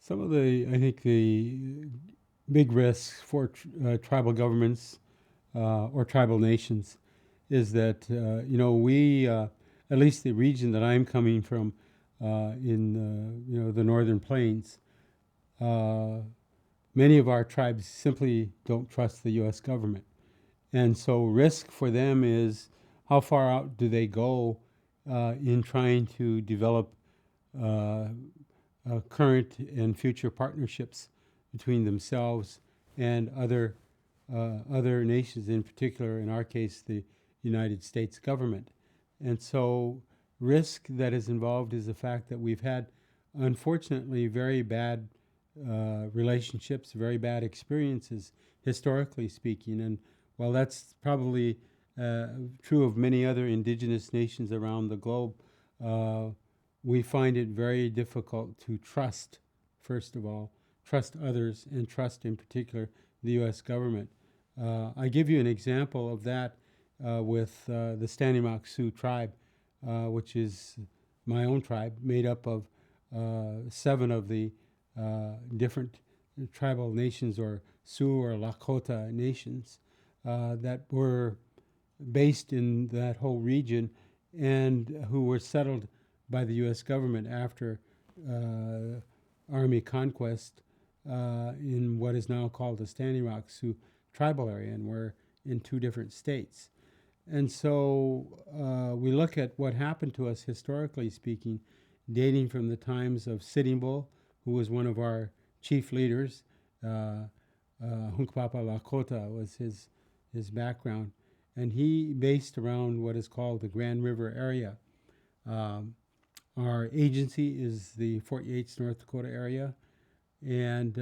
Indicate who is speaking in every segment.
Speaker 1: Some of I think the big risks for tribal governments or tribal nations is that, at least the region that I'm coming from in, the northern plains, uh, many of our tribes simply don't trust the U.S. government. And so risk for them is how far out do they go in trying to develop uh, current and future partnerships between themselves and other nations, in particular, in our case, the United States government. And so, risk that is involved is the fact that we've had, unfortunately, very bad relationships, very bad experiences, historically speaking. And while that's probably true of many other indigenous nations around the globe, uh, we find it very difficult to trust, first of all, trust others, and trust in particular the U.S. government. I give you an example of that with the Standing Rock Sioux tribe, which is my own tribe, made up of 7 of the different tribal nations or Sioux or Lakota nations that were based in that whole region and who were settled by the U.S. government after Army conquest in what is now called the Standing Rock Sioux tribal area, and we're in 2 different states. And so we look at what happened to us historically speaking, dating from the times of Sitting Bull, who was one of our chief leaders. Hunkpapa Lakota was his background, and he based around what is called the Grand River area. Um, our agency is the Fort Yates, North Dakota area, and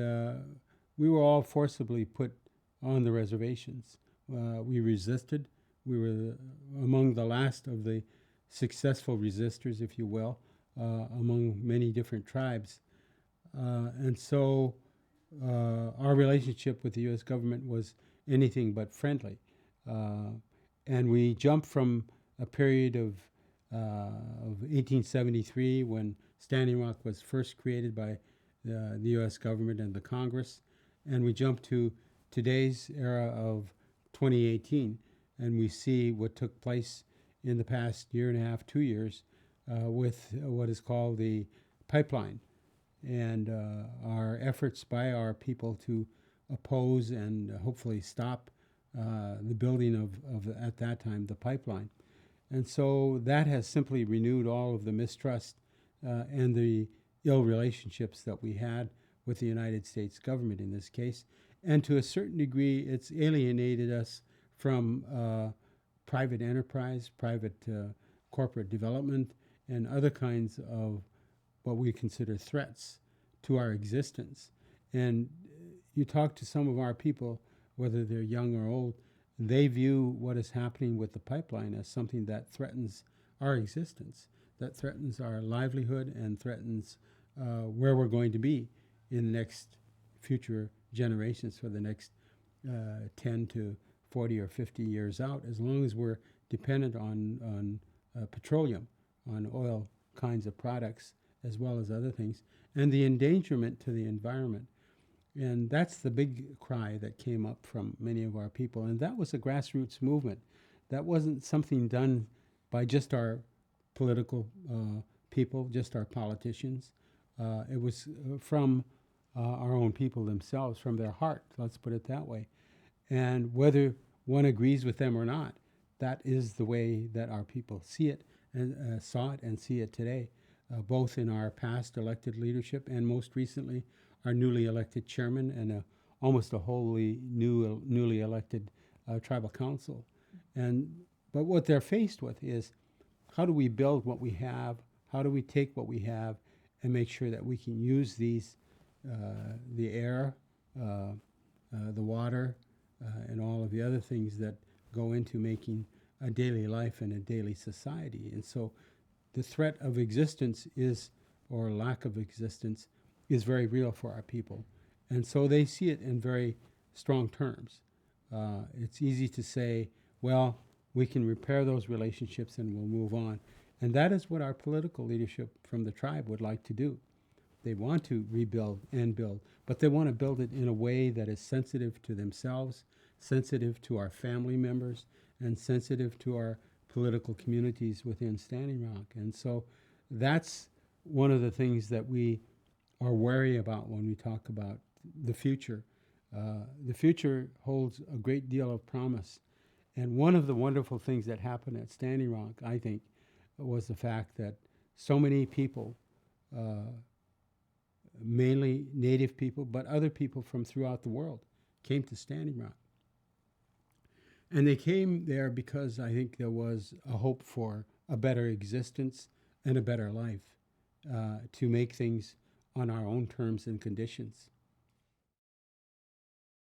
Speaker 1: we were all forcibly put on the reservations. We resisted. We were among the last of the successful resistors, if you will, among many different tribes. And so our relationship with the U.S. government was anything but friendly. And we jumped from a period of 1873 when Standing Rock was first created by the U.S. government and the Congress, and we jumped to today's era of 2018, and we see what took place in the past year and a half, 2 years, with what is called the pipeline, and our efforts by our people to oppose and hopefully stop the building of at that time the pipeline. And so that has simply renewed all of the mistrust and the ill relationships that we had with the United States government in this case. And to a certain degree, it's alienated us from private enterprise, private corporate development, and other kinds of what we consider threats to our existence. And you talk to some of our people, whether they're young or old, they view what is happening with the pipeline as something that threatens our existence, that threatens our livelihood, and threatens where we're going to be in the next future generations for the next 10 to 40 or 50 years out, as long as we're dependent on petroleum, on oil kinds of products, as well as other things, and the endangerment to the environment. And that's the big cry that came up from many of our people. And that was a grassroots movement. That wasn't something done by just our political people, just our politicians. It was from our own people themselves, from their heart, let's put it that way. And whether one agrees with them or not, that is the way that our people see it and saw it and see it today, both in our past elected leadership and most recently our newly elected chairman and almost a wholly newly elected tribal council. But what they're faced with is, how do we build what we have? How do we take what we have and make sure that we can use these, the air, the water, and all of the other things that go into making a daily life and a daily society. And so the threat of existence is, or lack of existence, is very real for our people. And so they see it in very strong terms. It's easy to say, well, we can repair those relationships and we'll move on. And that is what our political leadership from the tribe would like to do. They want to rebuild and build, but they want to build it in a way that is sensitive to themselves, sensitive to our family members, and sensitive to our political communities within Standing Rock. And so that's one of the things that we are wary about when we talk about the future. The future holds a great deal of promise. And one of the wonderful things that happened at Standing Rock, I think, was the fact that so many people, mainly Native people, but other people from throughout the world, came to Standing Rock. And they came there because I think there was a hope for a better existence and a better life, to make things on our own terms and conditions.